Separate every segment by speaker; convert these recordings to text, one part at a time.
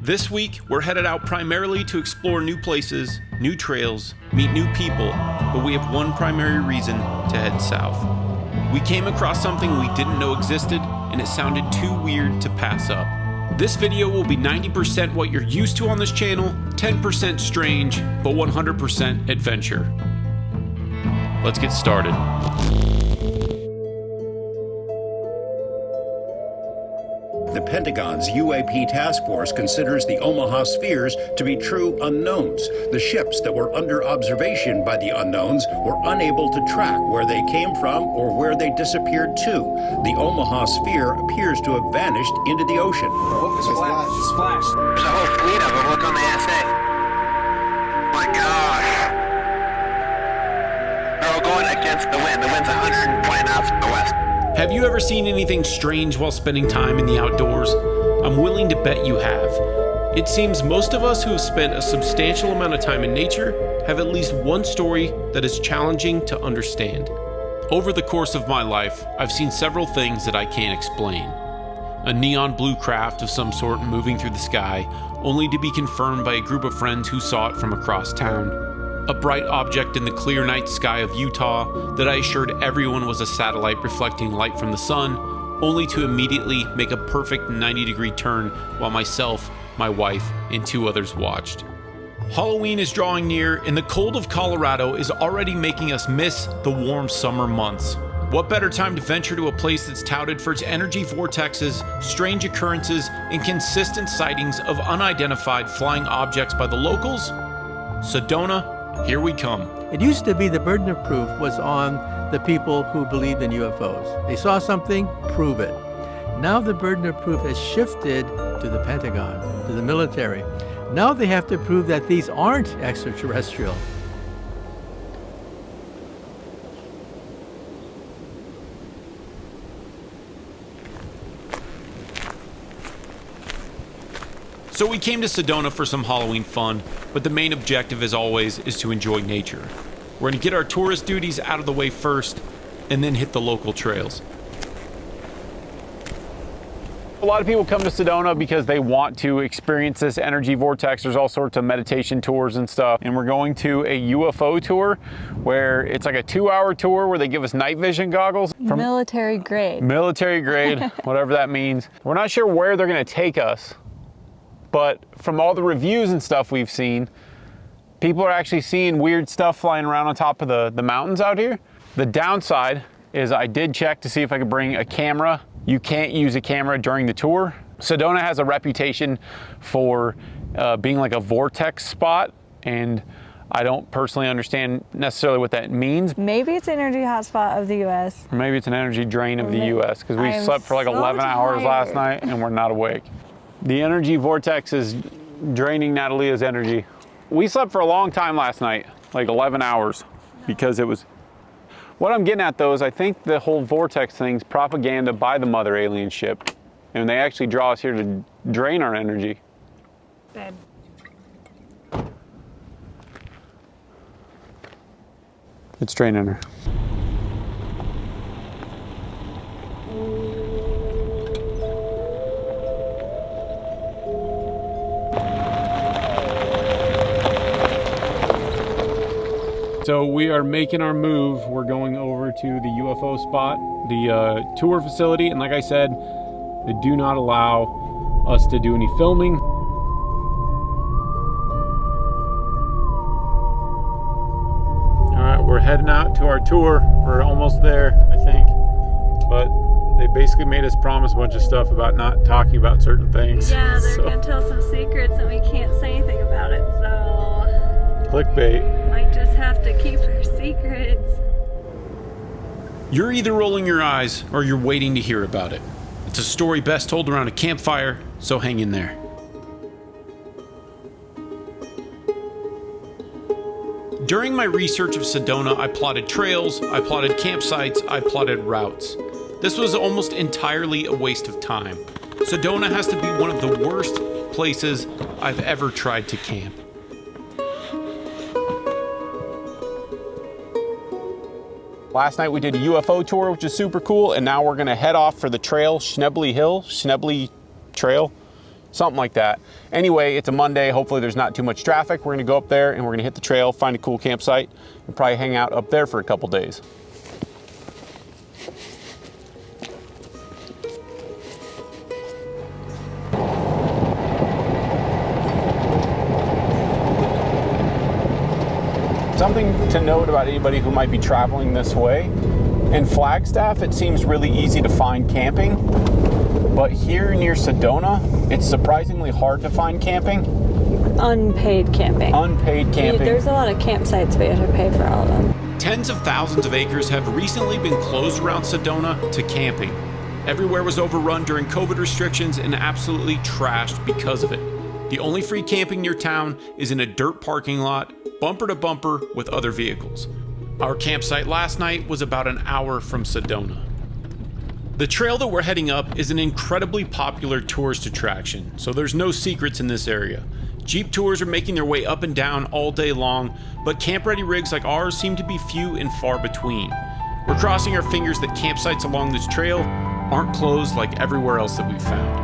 Speaker 1: This week, we're headed out primarily to explore new places, new trails, meet new people, but we have one primary reason to head south. We came across something we didn't know existed, and it sounded too weird to pass up. This video will be 90% what you're used to on this channel, 10% strange, but 100% adventure. Let's get started.
Speaker 2: The Pentagon's UAP task force considers the Omaha spheres to be true unknowns. The ships that were under observation by the unknowns were unable to track where they came from or where they disappeared to. The Omaha sphere appears to have vanished into the ocean.
Speaker 3: Oh, splash. There's a whole fleet of them. Look on the SA. My gosh. They're all going against the wind. The wind's 120 knots from the west.
Speaker 1: Have you ever seen anything strange while spending time in the outdoors? I'm willing to bet you have. It seems most of us who have spent a substantial amount of time in nature have at least one story that is challenging to understand. Over the course of my life, I've seen several things that I can't explain. A neon blue craft of some sort moving through the sky, only to be confirmed by a group of friends who saw it from across town. A bright object in the clear night sky of Utah that I assured everyone was a satellite reflecting light from the sun, only to immediately make a perfect 90-degree turn while myself, my wife, and two others watched. Halloween is drawing near, and the cold of Colorado is already making us miss the warm summer months. What better time to venture to a place that's touted for its energy vortexes, strange occurrences, and consistent sightings of unidentified flying objects by the locals? Sedona, here we come.
Speaker 4: It used to be the burden of proof was on the people who believed in UFOs. They saw something, prove it. Now the burden of proof has shifted to the Pentagon, to the military. Now they have to prove that these aren't extraterrestrial.
Speaker 1: So we came to Sedona for some Halloween fun, but the main objective, as always, is to enjoy nature. We're going to get our tourist duties out of the way first, and then hit the local trails. A lot of people come to Sedona because they want to experience this energy vortex. There's all sorts of meditation tours and stuff. And we're going to a UFO tour where it's like a 2-hour tour where they give us night vision goggles.
Speaker 5: Military grade.
Speaker 1: Military grade, whatever that means. We're not sure where they're going to take us. But from all the reviews and stuff we've seen, people are actually seeing weird stuff flying around on top of the mountains out here. The downside is I did check to see if I could bring a camera. You can't use a camera during the tour. Sedona has a reputation for being like a vortex spot, and I don't personally understand necessarily what that means.
Speaker 5: Maybe it's an energy hotspot of the U.S.
Speaker 1: Or maybe it's an energy drain of the U.S. because we slept for like 11 hours last night and we're not awake. The energy vortex is draining Natalia's energy. We slept for a long time last night, like 11 hours, because it was... What I'm getting at though is I think the whole vortex thing's propaganda by the mother alien ship, and they actually draw us here to drain our energy.
Speaker 5: Bad.
Speaker 1: It's draining her. So we are making our move. We're going over to the UFO spot, the tour facility, and like I said, they do not allow us to do any filming. All right, we're heading out to our tour. We're almost there, I think, but they basically made us promise a bunch of stuff about not talking about certain things.
Speaker 5: Yeah, they're gonna tell some secrets and we can't say anything about it, so...
Speaker 1: Clickbait.
Speaker 5: Might just have to keep our secrets.
Speaker 1: You're either rolling your eyes or you're waiting to hear about it. It's a story best told around a campfire, so hang in there. During my research of Sedona, I plotted trails, I plotted campsites, I plotted routes. This was almost entirely a waste of time. Sedona has to be one of the worst places I've ever tried to camp. Last night we did a UFO tour, which is super cool, and now we're gonna head off for the trail, Schnebly Trail.
Speaker 6: something like that. Anyway, it's a Monday. Hopefully there's not too much traffic. We're gonna go up there and we're gonna hit the trail, find a cool campsite, and probably hang out up there for a couple days. Something to note about anybody who might be traveling this way, in Flagstaff it seems really easy to find camping, but here near Sedona it's surprisingly hard to find camping.
Speaker 5: Unpaid camping.
Speaker 6: Unpaid camping.
Speaker 5: There's a lot of campsites, but you have to pay for all of them.
Speaker 1: Tens of thousands of acres have recently been closed around Sedona to camping. Everywhere was overrun during COVID restrictions and absolutely trashed because of it. The only free camping near town is in a dirt parking lot, bumper to bumper with other vehicles. Our campsite last night was about an hour from Sedona. The trail that we're heading up is an incredibly popular tourist attraction, so there's no secrets in this area. Jeep tours are making their way up and down all day long, but camp-ready rigs like ours seem to be few and far between. We're crossing our fingers that campsites along this trail aren't closed like everywhere else that we've found.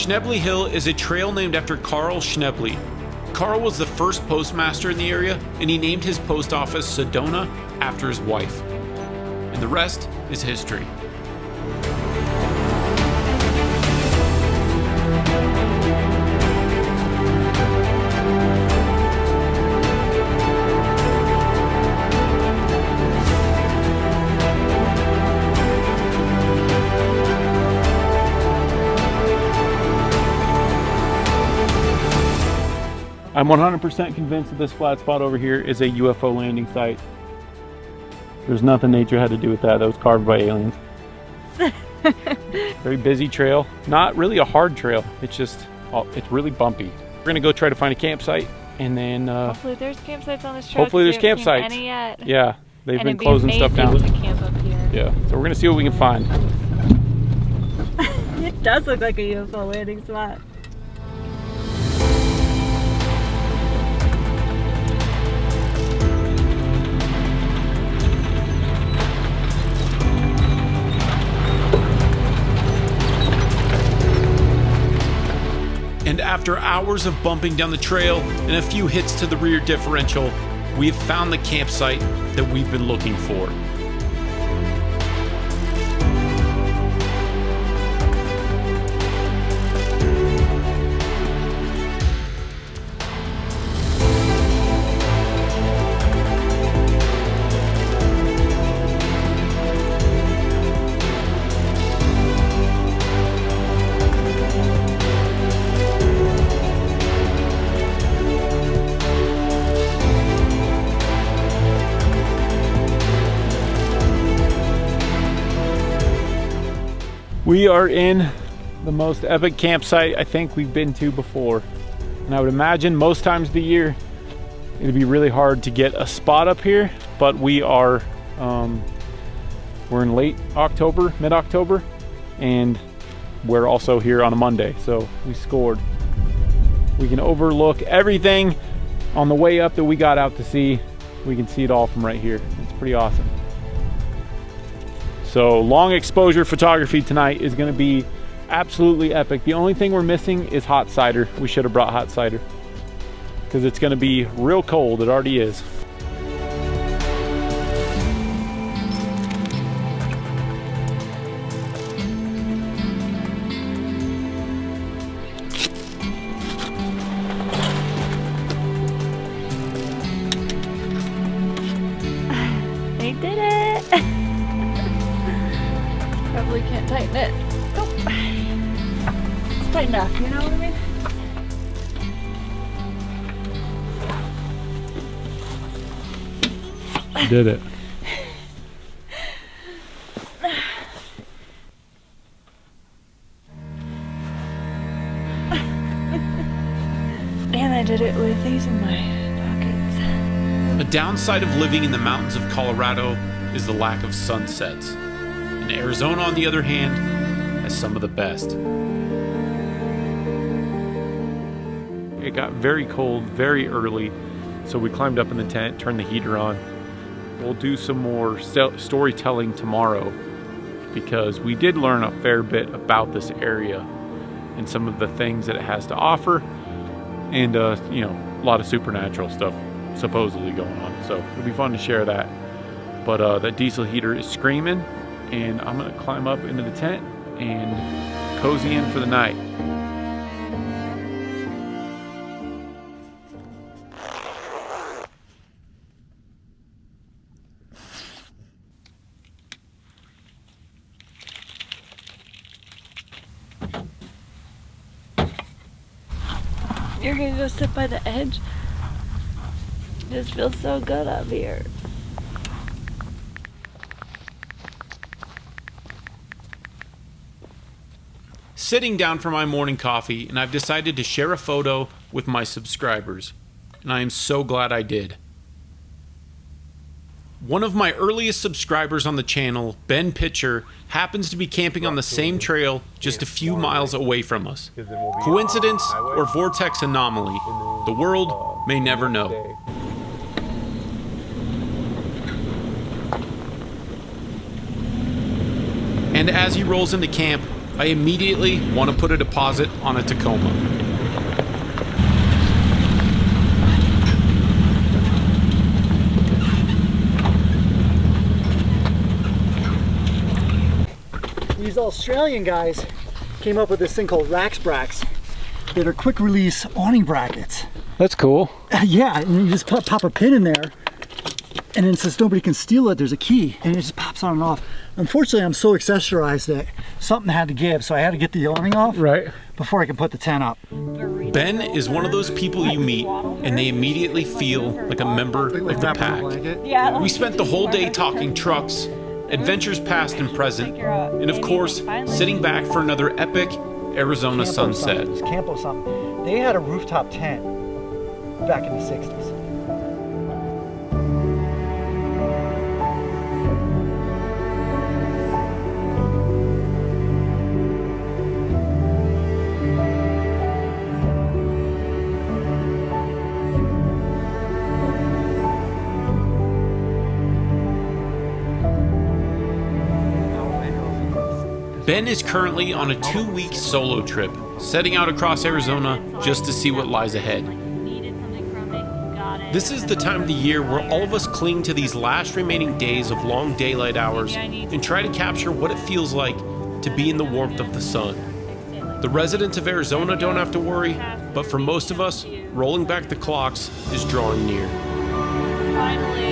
Speaker 1: Schnebly Hill is a trail named after Carl Schnebly. Carl was the first postmaster in the area, and he named his post office Sedona after his wife. And the rest is history.
Speaker 6: I'm 100% convinced that this flat spot over here is a UFO landing site. There's nothing nature had to do with that. That was carved by aliens. Very busy trail. Not really a hard trail. It's just, it's really bumpy. We're gonna go try to find a campsite and then
Speaker 5: hopefully there's campsites on this trail.
Speaker 6: Hopefully there's campsites.
Speaker 5: Any yet.
Speaker 6: Yeah, they've
Speaker 5: And
Speaker 6: been closing stuff down.
Speaker 5: to camp up here.
Speaker 6: Yeah, so we're gonna see what we can find.
Speaker 5: It does look like a UFO landing spot.
Speaker 1: And after hours of bumping down the trail and a few hits to the rear differential, we have found the campsite that we've been looking for.
Speaker 6: We are in the most epic campsite I think we've been to before. And I would imagine most times of the year it'd be really hard to get a spot up here, but we are, we're in late October, mid-October, and we're also here on a Monday, so we scored. We can overlook everything on the way up that we got out to see. We can see it all from right here. It's pretty awesome. So long exposure photography tonight is gonna be absolutely epic. The only thing we're missing is hot cider. We should have brought hot cider because it's gonna be real cold. It already is.
Speaker 5: They did it! Probably can't tighten it. Nope. It's tight enough, you know what I mean?
Speaker 6: Did it.
Speaker 1: A downside of living in the mountains of Colorado is the lack of sunsets. And Arizona, on the other hand, has some of the best.
Speaker 6: It got very cold very early, so we climbed up in the tent, turned the heater on. We'll do some more storytelling tomorrow because we did learn a fair bit about this area and some of the things that it has to offer, and you know, a lot of supernatural stuff supposedly going on. So it'll be fun to share that. But that diesel heater is screaming, and I'm gonna climb up into the tent and cozy in for the night.
Speaker 5: You're gonna go sit by the edge? It just feels so good up here.
Speaker 1: Sitting down for my morning coffee, and I've decided to share a photo with my subscribers, and I am so glad I did. One of my earliest subscribers on the channel, Ben Pitcher, happens to be camping on the same trail just a few miles away from us. Coincidence or vortex anomaly? The world may never know. And as he rolls into camp, I immediately want to put a deposit on a Tacoma.
Speaker 7: These Australian guys came up with this thing called Rax Brax that are quick release awning brackets.
Speaker 6: That's cool.
Speaker 7: Yeah, and you just pop a pin in there, and then since nobody can steal it, there's a key, and it just pops on and off. Unfortunately, I'm so accessorized that something had to give, so I had to get the awning off before I can put the tent up.
Speaker 1: Ben is one of those people you meet, and they immediately feel like a member of the pack.
Speaker 5: Yeah.
Speaker 1: We spent the whole day talking trucks, adventures past and present, and of course, sitting back for another epic Arizona sunset.
Speaker 7: It was Campo something. They had a rooftop tent back in the 60s.
Speaker 1: Ben is currently on a 2-week solo trip, setting out across Arizona just to see what lies ahead. This is the time of the year where all of us cling to these last remaining days of long daylight hours and try to capture what it feels like to be in the warmth of the sun. The residents of Arizona don't have to worry, but for most of us, rolling back the clocks is drawing near.
Speaker 5: Finally.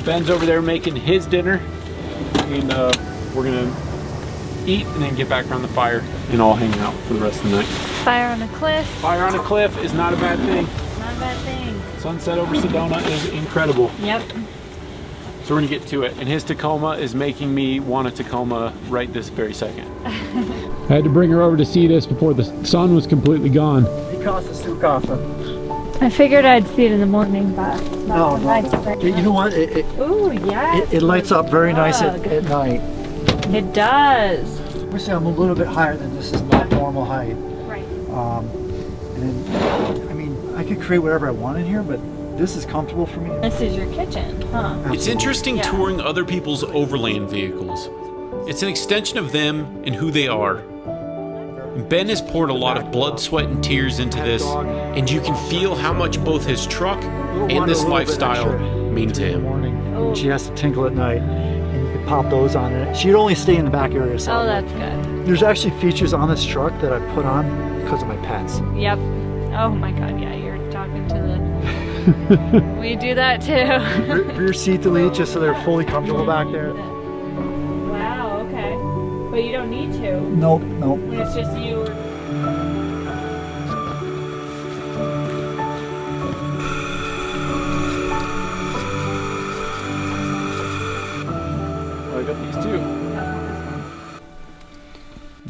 Speaker 6: Ben's over there making his dinner, and we're gonna eat and then get back around the fire and all hang out for the rest of the night.
Speaker 5: Fire on a cliff.
Speaker 6: Fire on a cliff is not a bad thing.
Speaker 5: It's not a bad thing.
Speaker 6: Sunset over Sedona is incredible.
Speaker 5: Yep.
Speaker 6: So we're gonna get to it, and his Tacoma is making me want a Tacoma right this very second. I had to bring her over to see this before the sun was completely gone.
Speaker 7: He cost us two coffee.
Speaker 5: I figured I'd see it in the morning, but
Speaker 7: No, you know what?
Speaker 5: Ooh, yes.
Speaker 7: It lights up very nice at night.
Speaker 5: It does.
Speaker 7: Obviously, I'm a little bit higher than this is not normal height.
Speaker 5: Right.
Speaker 7: And then, I mean, I could create whatever I want in here, but this is comfortable for me.
Speaker 5: This is your kitchen, huh?
Speaker 1: It's interesting
Speaker 5: Yeah.
Speaker 1: touring other people's overland vehicles. It's an extension of them and who they are. Ben has poured a lot of blood, sweat, and tears into this, and you can feel how much both his truck and this lifestyle mean to him.
Speaker 7: And she has to tinkle at night, and you can pop those on it. She'd only stay in the back area. So
Speaker 5: Oh, that's good.
Speaker 7: there's actually features on this truck that I put on because of my pets.
Speaker 5: Yep. Oh my God, yeah, you're talking to the... We do that too.
Speaker 7: Rear seat delete, just so they're fully comfortable back there.
Speaker 5: Wow, okay. But you don't need to.
Speaker 7: Nope, nope.
Speaker 5: When it's just you.
Speaker 6: I got these too.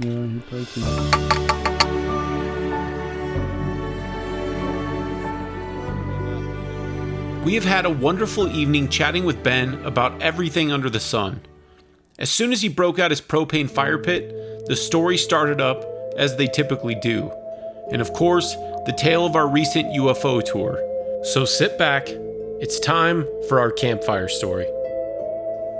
Speaker 6: Yeah, you probably can.
Speaker 1: We have had a wonderful evening chatting with Ben about everything under the sun. As soon as he broke out his propane fire pit, the story started up as they typically do. And of course, the tale of our recent UFO tour. So sit back, it's time for our campfire story.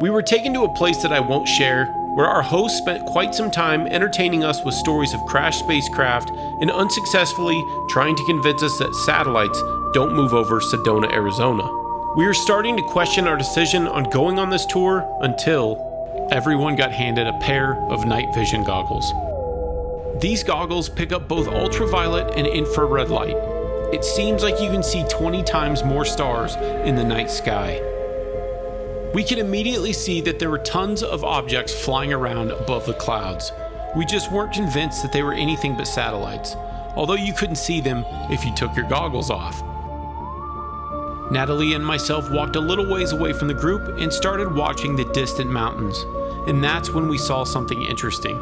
Speaker 1: We were taken to a place that I won't share, where our host spent quite some time entertaining us with stories of crashed spacecraft and unsuccessfully trying to convince us that satellites don't move over Sedona, Arizona. We were starting to question our decision on going on this tour until everyone got handed a pair of night vision goggles. These goggles pick up both ultraviolet and infrared light. It seems like you can see 20 times more stars in the night sky. We could immediately see that there were tons of objects flying around above the clouds. We just weren't convinced that they were anything but satellites, although you couldn't see them if you took your goggles off. Natalie and myself walked a little ways away from the group and started watching the distant mountains, and that's when we saw something interesting.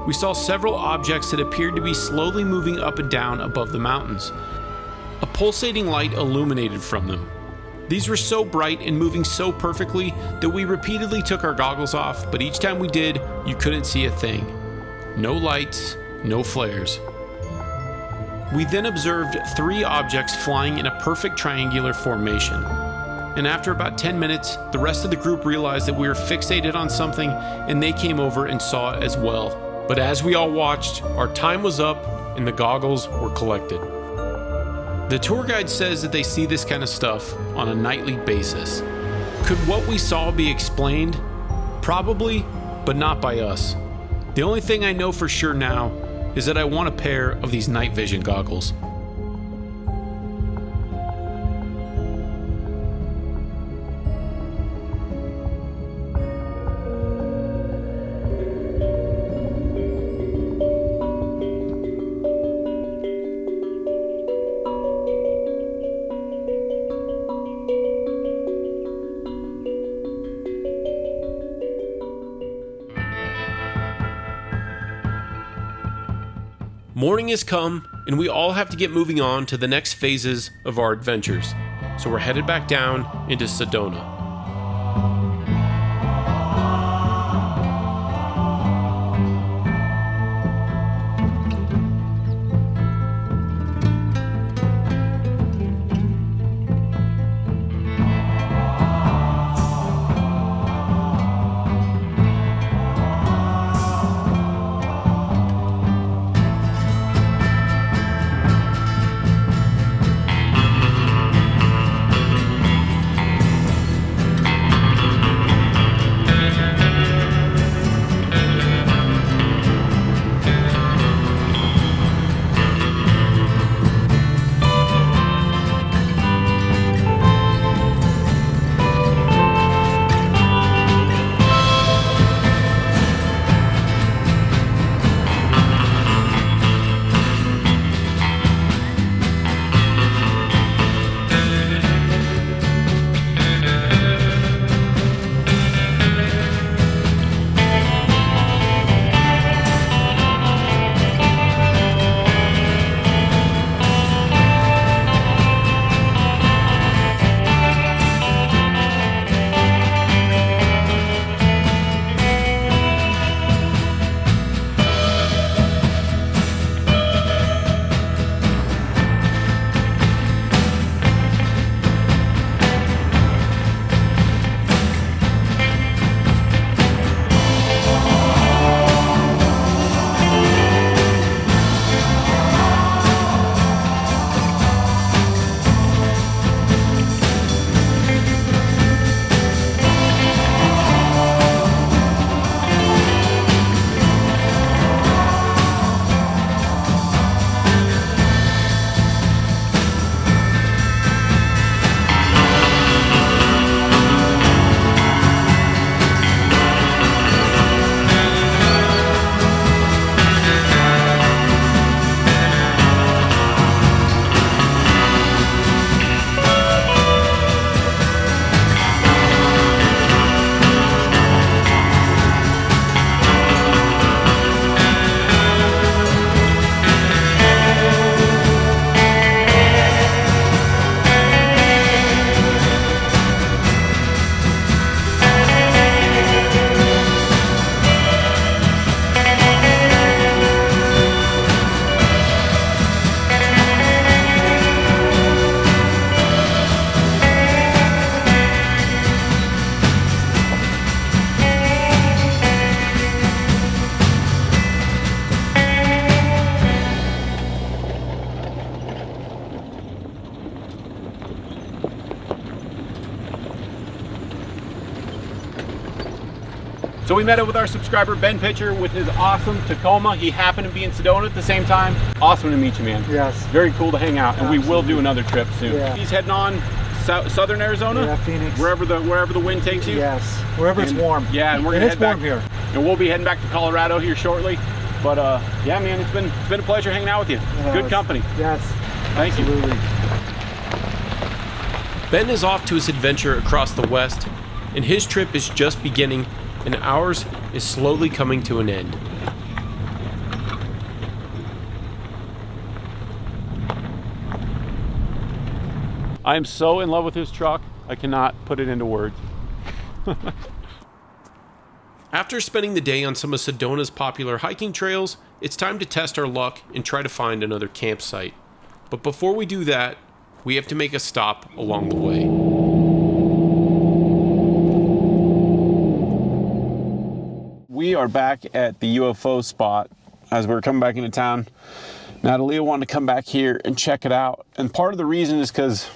Speaker 1: We saw several objects that appeared to be slowly moving up and down above the mountains. A pulsating light illuminated from them. These were so bright and moving so perfectly that we repeatedly took our goggles off, but each time we did, you couldn't see a thing. No lights, no flares. We then observed 3 objects flying in a perfect triangular formation. And after about 10 minutes, the rest of the group realized that we were fixated on something, and they came over and saw it as well. But as we all watched, our time was up and the goggles were collected. The tour guide says that they see this kind of stuff on a nightly basis. Could what we saw be explained? Probably, but not by us. The only thing I know for sure now is that I want a pair of these night vision goggles. Morning has come, and we all have to get moving on to the next phases of our adventures. So we're headed back down into Sedona.
Speaker 6: So we met up with our subscriber Ben Pitcher with his awesome Tacoma. He happened to be in Sedona at the same time. Awesome to meet you, man.
Speaker 7: Yes.
Speaker 6: Very cool to hang out, and
Speaker 7: Absolutely.
Speaker 6: we will do another trip soon.
Speaker 7: Yeah.
Speaker 6: He's heading on southern Arizona.
Speaker 7: Yeah, Phoenix.
Speaker 6: Wherever the wind takes you.
Speaker 7: Yes. Wherever it's warm.
Speaker 6: Yeah, and we're gonna
Speaker 7: it's
Speaker 6: head back
Speaker 7: warm here.
Speaker 6: and we'll be heading back to Colorado here shortly. But yeah, man, it's been a pleasure hanging out with you.
Speaker 7: Yeah,
Speaker 6: Good company.
Speaker 7: Yes.
Speaker 6: Thank you.
Speaker 7: Absolutely.
Speaker 1: Ben is off to his adventure across the West, and his trip is just beginning, and ours is slowly coming to an end.
Speaker 6: I am so in love with his truck, I cannot put it into words.
Speaker 1: After spending the day on some of Sedona's popular hiking trails, it's time to test our luck and try to find another campsite. But before we do that, we have to make a stop along the way.
Speaker 6: We are back at the UFO spot as we're coming back into town. Natalie wanted to come back here and check it out. And part of the reason is because,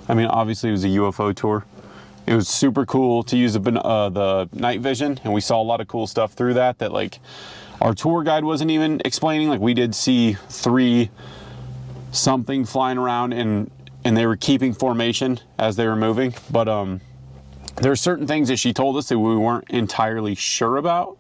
Speaker 6: I mean, obviously it was a UFO tour. It was super cool to use the night vision, and we saw a lot of cool stuff through that like our tour guide wasn't even explaining. Like, we did see 3 something flying around, and they were keeping formation as they were moving. But there are certain things that she told us that we weren't entirely sure about.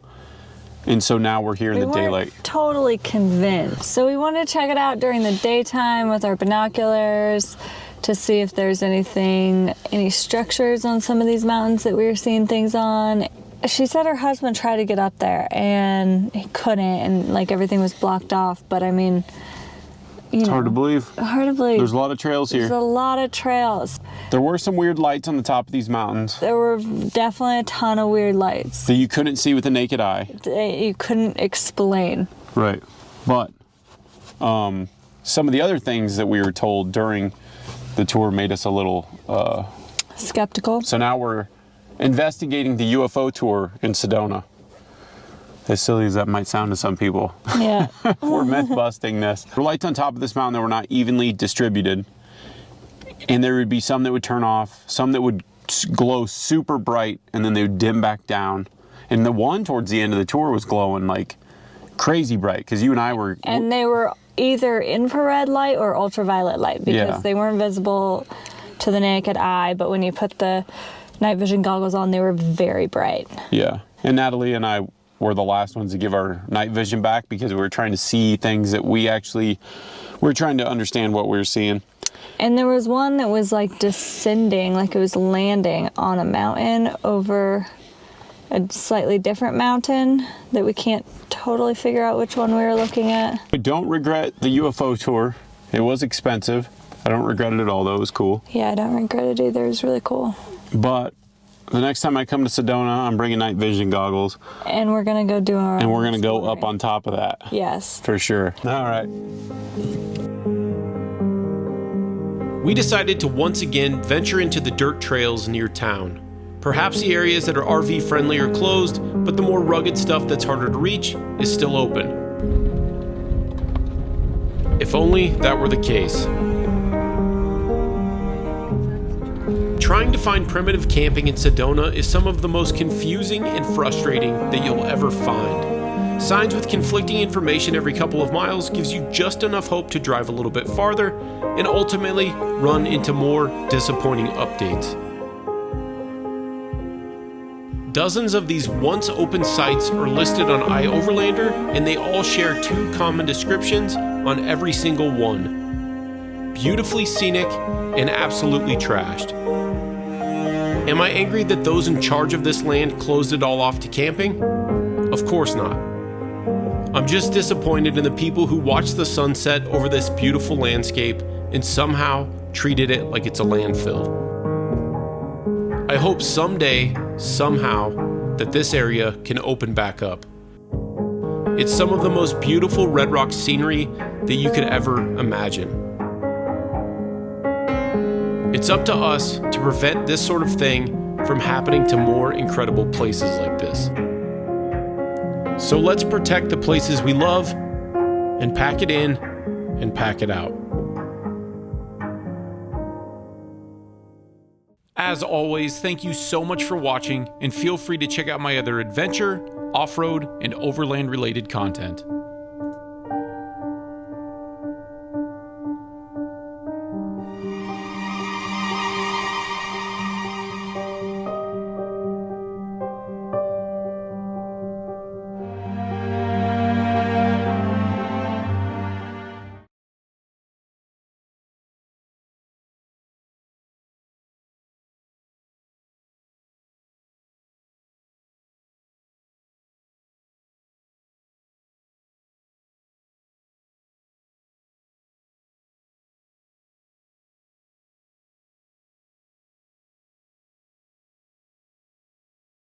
Speaker 6: And so now we're here in the daylight.
Speaker 5: Totally convinced. So we wanted to check it out during the daytime with our binoculars to see if there's any structures on some of these mountains that we were seeing things on. She said her husband tried to get up there and he couldn't, and like everything was blocked off. But I mean,
Speaker 6: it's hard to believe.
Speaker 5: Hard to believe.
Speaker 6: There's a lot of trails here.
Speaker 5: There's a lot of trails.
Speaker 6: There were some weird lights on the top of these mountains
Speaker 5: There were definitely a ton of weird lights
Speaker 6: that you couldn't see with the naked eye.
Speaker 5: that you couldn't explain.
Speaker 6: Right. But some of the other things that we were told during the tour made us a little
Speaker 5: Skeptical.
Speaker 6: so now we're investigating the UFO tour in Sedona. As silly as that might sound to some people.
Speaker 5: Yeah.
Speaker 6: We're myth busting this. There were lights on top of this mountain that were not evenly distributed. And there would be some that would turn off, some that would glow super bright, and then they would dim back down. And the one towards the end of the tour was glowing like crazy bright, because you and I were...
Speaker 5: And they were either infrared light or ultraviolet light, because
Speaker 6: Yeah.
Speaker 5: they weren't visible to the naked eye, but when you put the night vision goggles on, they were very bright.
Speaker 6: Yeah. And Natalie and I were the last ones to give our night vision back, because we were trying to see things that we're trying to understand what we were seeing.
Speaker 5: And there was one that was like descending, like it was landing on a mountain over a slightly different mountain that we can't totally figure out which one we were looking at.
Speaker 6: I don't regret the UFO tour. It was expensive. I don't regret it at all, though. It was cool.
Speaker 5: Yeah, I don't regret it either. It was really cool.
Speaker 6: But the next time I come to Sedona, I'm bringing night vision goggles.
Speaker 5: And we're going to go do our
Speaker 6: And
Speaker 5: own
Speaker 6: we're going to go
Speaker 5: story.
Speaker 6: up on top of that.
Speaker 5: Yes.
Speaker 6: For sure. All right.
Speaker 1: We decided to once again venture into the dirt trails near town. Perhaps the areas that are RV friendly are closed, but the more rugged stuff that's harder to reach is still open. If only that were the case. Trying to find primitive camping in Sedona is some of the most confusing and frustrating that you'll ever find. Signs with conflicting information every couple of miles gives you just enough hope to drive a little bit farther and ultimately run into more disappointing updates. Dozens of these once open sites are listed on iOverlander, and they all share 2 common descriptions on every single one: beautifully scenic and absolutely trashed. Am I angry that those in charge of this land closed it all off to camping? Of course not. I'm just disappointed in the people who watched the sunset over this beautiful landscape and somehow treated it like it's a landfill. I hope someday, somehow, that this area can open back up. It's some of the most beautiful red rock scenery that you could ever imagine. It's up to us to prevent this sort of thing from happening to more incredible places like this. So let's protect the places we love and pack it in and pack it out. As always, thank you so much for watching, and feel free to check out my other adventure, off-road, and overland related content.